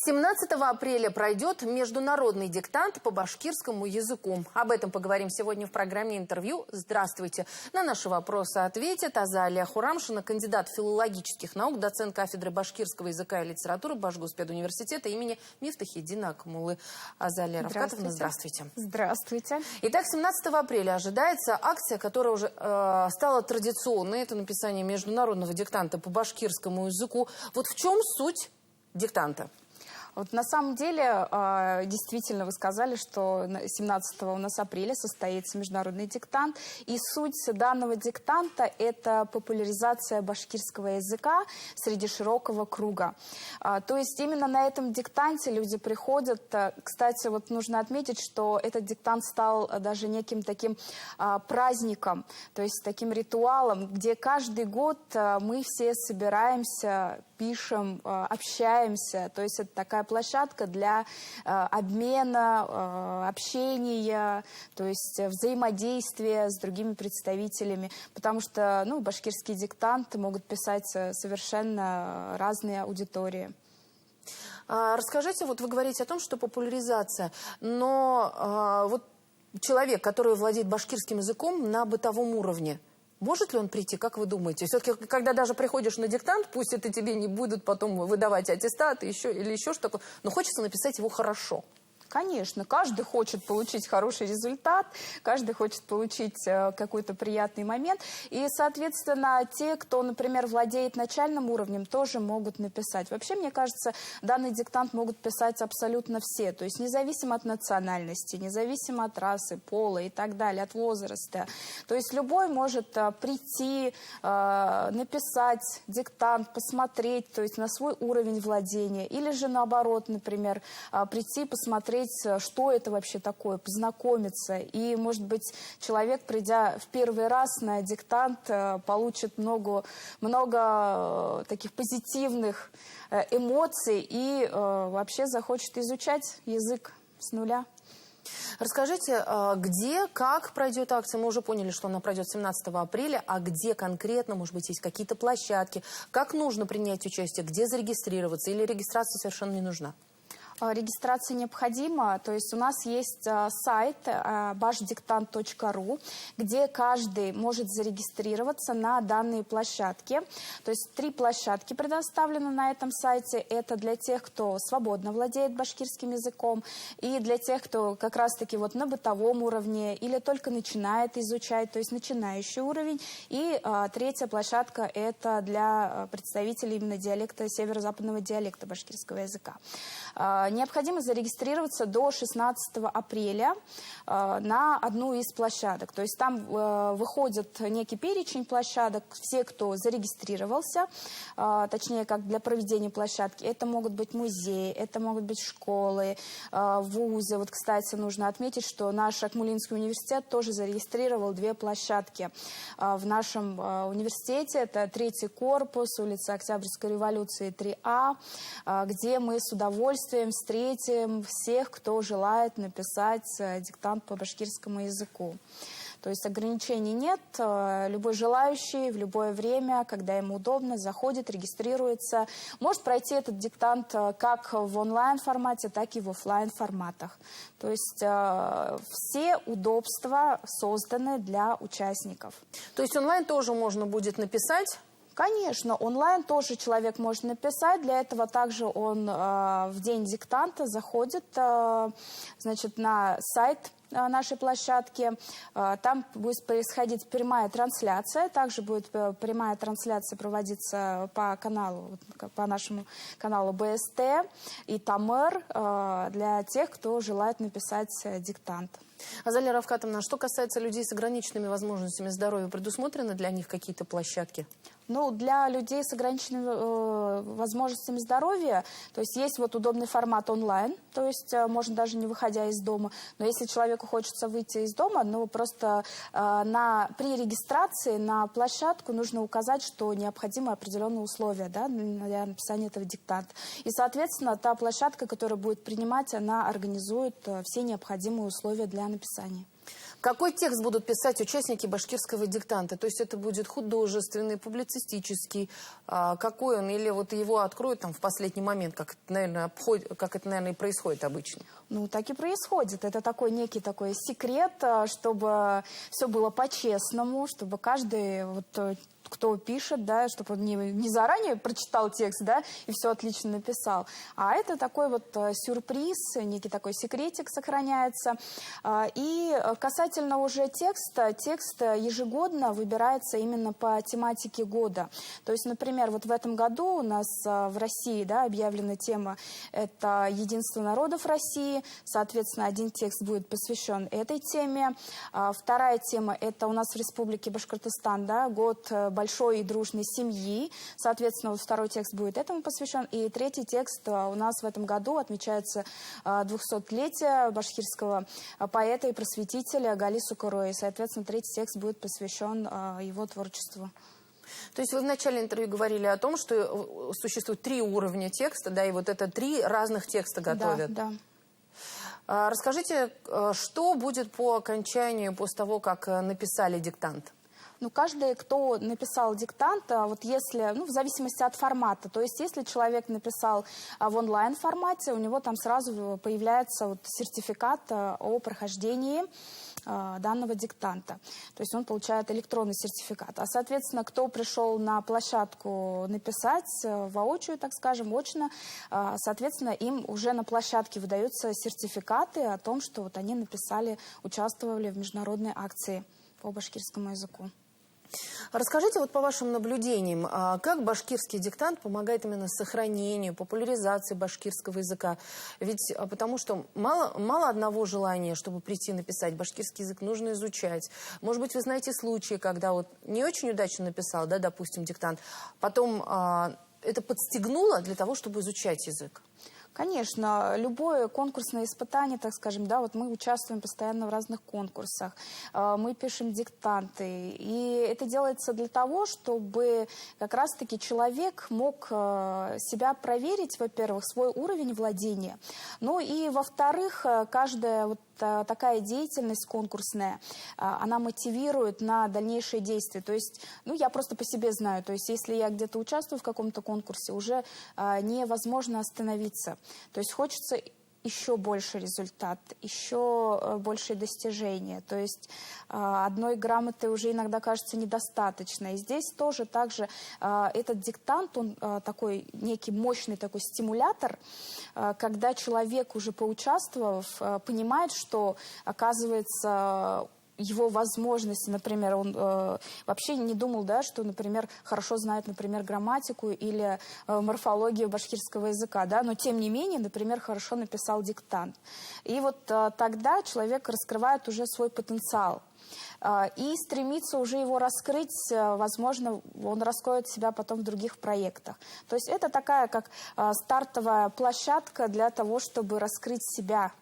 17 апреля пройдет международный диктант по башкирскому языку. Об этом поговорим сегодня в программе «Интервью». Здравствуйте. На наши вопросы ответит Азалия Хурамшина, кандидат филологических наук, доцент кафедры башкирского языка и литературы Башгоспедуниверситета имени Мифтахиддина Акмуллы. Азалия Рафкатовна, здравствуйте. Здравствуйте. Итак, 17 апреля ожидается акция, которая уже стала традиционной. Это написание международного диктанта по башкирскому языку. Вот в чем суть диктанта? Вот на самом деле, действительно, вы сказали, что 17 у нас апреля состоится международный диктант. И суть данного диктанта – это популяризация башкирского языка среди широкого круга. То есть именно на этом диктанте люди приходят. Кстати, вот нужно отметить, что этот диктант стал даже неким таким праздником, то есть таким ритуалом, где каждый год мы все собираемся, пишем, общаемся. То есть это такая площадка для обмена, общения, то есть взаимодействия с другими представителями. Потому что башкирские диктанты могут писать совершенно разные аудитории. Расскажите, вот вы говорите о том, что популяризация, но вот человек, который владеет башкирским языком на бытовом уровне, может ли он прийти, как вы думаете? Все-таки, когда даже приходишь на диктант, пусть это тебе не будут потом выдавать аттестат или еще что-то, но хочется написать его хорошо. Конечно, каждый хочет получить хороший результат, каждый хочет получить какой-то приятный момент. И, соответственно, те, кто, например, владеет начальным уровнем, тоже могут написать. Вообще, мне кажется, данный диктант могут писать абсолютно все. То есть независимо от национальности, независимо от расы, пола и так далее, от возраста. То есть любой может прийти, написать диктант, посмотреть, то есть на свой уровень владения. Или же наоборот, например, прийти, посмотреть, что это вообще такое, познакомиться. И, может быть, человек, придя в первый раз на диктант, получит много таких позитивных эмоций и вообще захочет изучать язык с нуля. Расскажите, где, как пройдет акция? Мы уже поняли, что она пройдет 17 апреля, а где конкретно, может быть, есть какие-то площадки? Как нужно принять участие? Где зарегистрироваться? Или регистрация совершенно не нужна? Регистрация необходима, то есть у нас есть сайт bashdiktant.ru, где каждый может зарегистрироваться на данные площадки. То есть 3 площадки предоставлены на этом сайте. Это для тех, кто свободно владеет башкирским языком, и для тех, кто как раз-таки вот на бытовом уровне или только начинает изучать, то есть начинающий уровень. И 3-я площадка – это для представителей именно диалекта, северо-западного диалекта башкирского языка. Необходимо зарегистрироваться до 16 апреля на одну из площадок. То есть там выходит некий перечень площадок, все, кто зарегистрировался, точнее, как для проведения площадки. Это могут быть музеи, это могут быть школы, вузы. Вот, кстати, нужно отметить, что наш Акмуллинский университет тоже зарегистрировал 2 площадки в нашем университете. Это 3-й корпус, улица Октябрьской революции, 3А, где мы с удовольствием встретим всех, кто желает написать диктант по башкирскому языку. То есть ограничений нет. Любой желающий в любое время, когда ему удобно, заходит, регистрируется. Может пройти этот диктант как в онлайн-формате, так и в офлайн-форматах. То есть все удобства созданы для участников. То есть онлайн тоже можно будет написать? Конечно, онлайн тоже человек может написать. Для этого также он в день диктанта заходит, значит, на сайт нашей площадки. Там будет происходить прямая трансляция. Также будет прямая трансляция проводиться по каналу, по нашему каналу БСТ и ТАМЭР для тех, кто желает написать диктант. Азалия Рафкатовна, что касается людей с ограниченными возможностями здоровья, предусмотрены для них какие-то площадки? Для людей с ограниченными возможностями здоровья, то есть вот удобный формат онлайн, то есть можно даже не выходя из дома. Но если человеку хочется выйти из дома, просто при регистрации на площадку нужно указать, что необходимы определенные условия, да, для написания этого диктанта. И, соответственно, та площадка, которая будет принимать, она организует все необходимые условия для написания. Какой текст будут писать участники башкирского диктанта? То есть это будет художественный, публицистический, какой он? Или вот его откроют там в последний момент, как это, наверное, и происходит обычно? Ну, так и происходит. Это такой некий такой секрет, чтобы все было по-честному, чтобы каждый, вот, кто пишет, да, чтобы он не заранее прочитал текст, да, и все отлично написал. А это такой вот сюрприз, некий такой секретик сохраняется. И касательно уже текста, текст ежегодно выбирается именно по тематике года. То есть, например, вот в этом году у нас в России, да, объявлена тема «Это единство народов России». Соответственно, один текст будет посвящен этой теме. Вторая тема – это у нас в Республике Башкортостан, да, год большой и дружной семьи. Соответственно, вот второй текст будет этому посвящен. И третий текст у нас в этом году отмечается 200-летие башкирского поэта и просветителя Гали Сукароя. Соответственно, третий текст будет посвящен его творчеству. То есть вы в начале интервью говорили о том, что существует 3 уровня текста, да, и вот это 3 разных текста готовят. Да, да. Расскажите, что будет по окончанию, после того, как написали диктант? Ну, каждый, кто написал диктант, вот если, ну, в зависимости от формата, то есть если человек написал в онлайн-формате, у него там сразу появляется вот сертификат о прохождении данного диктанта. То есть он получает электронный сертификат. А, соответственно, кто пришел на площадку написать воочию, так скажем, очно, соответственно, им уже на площадке выдаются сертификаты о том, что вот они написали, участвовали в международной акции по башкирскому языку. Расскажите вот по вашим наблюдениям, как башкирский диктант помогает именно сохранению, популяризации башкирского языка? Ведь потому что мало одного желания, чтобы прийти написать. Башкирский язык нужно изучать. Может быть, вы знаете случаи, когда вот не очень удачно написал, да, допустим, диктант, потом это подстегнуло для того, чтобы изучать язык? Конечно, любое конкурсное испытание, так скажем, да, вот мы участвуем постоянно в разных конкурсах, мы пишем диктанты, и это делается для того, чтобы как раз-таки человек мог себя проверить, во-первых, свой уровень владения, ну и, во-вторых, каждая вот такая деятельность конкурсная, она мотивирует на дальнейшие действия. То есть, ну, я просто по себе знаю, то есть, если я где-то участвую в каком-то конкурсе, уже невозможно остановиться. То есть, хочется еще больше результат, еще большие достижения. То есть одной грамоты уже иногда кажется недостаточно. И здесь тоже также этот диктант, он такой некий мощный такой стимулятор, когда человек, уже поучаствовав, понимает, что, оказывается, его возможности, например, он вообще не думал, да, что, например, хорошо знает, например, грамматику или морфологию башкирского языка, да, но тем не менее, например, хорошо написал диктант. И вот тогда человек раскрывает уже свой потенциал. И стремится уже его раскрыть, возможно, он раскроет себя потом в других проектах. То есть это такая как стартовая площадка для того, чтобы раскрыть себя,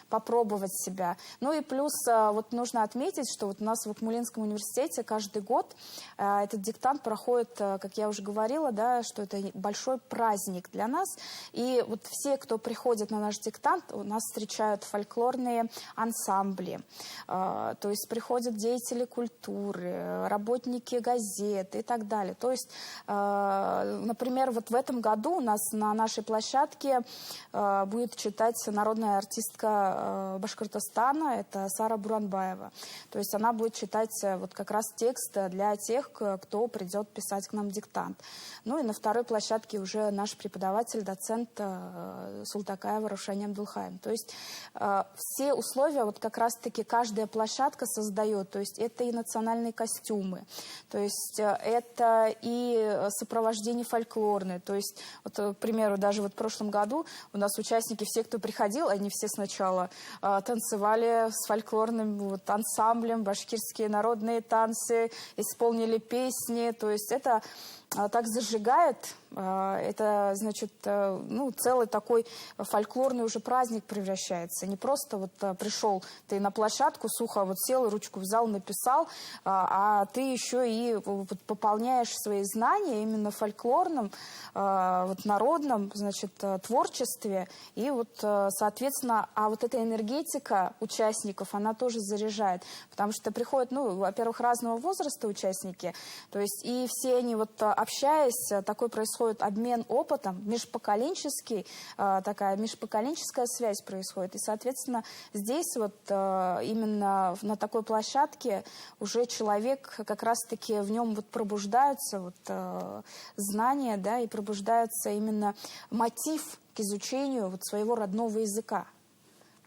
попробовать себя. Ну и плюс вот нужно отметить, что вот у нас в Акмолинском университете каждый год этот диктант проходит, как я уже говорила, да, что это большой праздник для нас. И вот все, кто приходит на наш диктант, у нас встречают фольклорные ансамбли. То есть приходят деятели культуры, работники газет и так далее. То есть, например, вот в этом году у нас на нашей площадке будет читать народная артистка Башкортостана, это Сара Буранбаева. То есть она будет читать вот как раз текст для тех, кто придет писать к нам диктант. Ну и на второй площадке уже наш преподаватель, доцент Султакаева Рушания Абдулхаем. То есть все условия вот как раз-таки каждая площадка создает. То есть это и национальные костюмы, то есть это и сопровождение фольклорное. То есть, вот, к примеру, даже вот в прошлом году у нас участники, все, кто приходил, они все сначала танцевали с фольклорным вот ансамблем, башкирские народные танцы, исполнили песни. То есть это так зажигает. Это, значит, ну, целый такой фольклорный уже праздник превращается. Не просто вот пришел ты на площадку, сухо вот сел, ручку взял, написал, а ты еще и пополняешь свои знания именно в фольклорном, вот, народном, значит, творчестве. И вот, соответственно, а вот эта энергетика участников, она тоже заряжает. Потому что приходят, ну, во-первых, разного возраста участники, то есть и все они вот общаясь, такой происходит обмен опытом, межпоколенческий, такая межпоколенческая связь происходит. И, соответственно, здесь вот именно на такой площадке уже человек, как раз-таки в нем вот пробуждаются вот знания, да, и пробуждается именно мотив к изучению вот своего родного языка.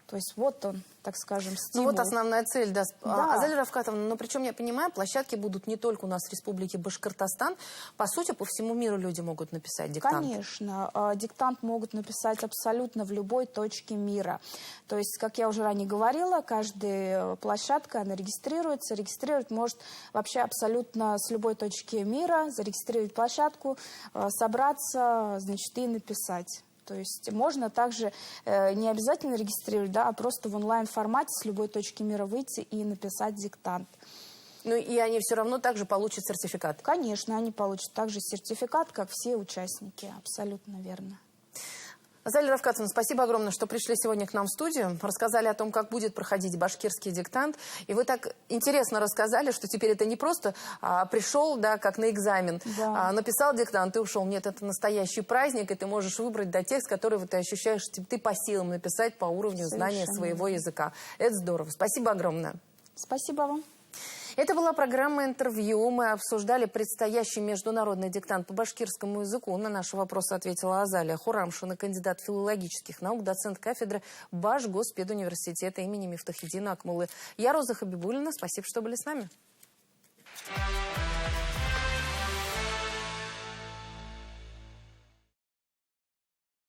То есть вот он, так скажем, стимул. Ну вот основная цель, да. Да. Азалия Рафкатовна, но причем я понимаю, площадки будут не только у нас в Республике Башкортостан. По сути, по всему миру люди могут написать диктант. Конечно. Диктант могут написать абсолютно в любой точке мира. То есть, как я уже ранее говорила, каждая площадка, она регистрируется. Регистрировать может вообще абсолютно с любой точки мира, зарегистрировать площадку, собраться, значит, и написать. То есть можно также не обязательно регистрировать, да, а просто в онлайн-формате с любой точки мира выйти и написать диктант. Ну и они все равно также получат сертификат. Конечно, они получат также сертификат, как все участники. Абсолютно верно. Азалия Рафкатовна, спасибо огромное, что пришли сегодня к нам в студию. Рассказали о том, как будет проходить башкирский диктант. И вы так интересно рассказали, что теперь это не просто пришел, да, как на экзамен, да. Написал диктант и ушел. Нет, это настоящий праздник, и ты можешь выбрать, да, текст, который вот, ты ощущаешь, ты по силам написать по уровню знания своего языка. Это здорово. Спасибо огромное. Спасибо вам. Это была программа «Интервью». Мы обсуждали предстоящий международный диктант по башкирскому языку. На наши вопросы ответила Азалия Хурамшина, кандидат филологических наук, доцент кафедры Башгоспедуниверситета имени Мифтахиддина Акмуллы. Я Роза Хабибуллина. Спасибо, что были с нами.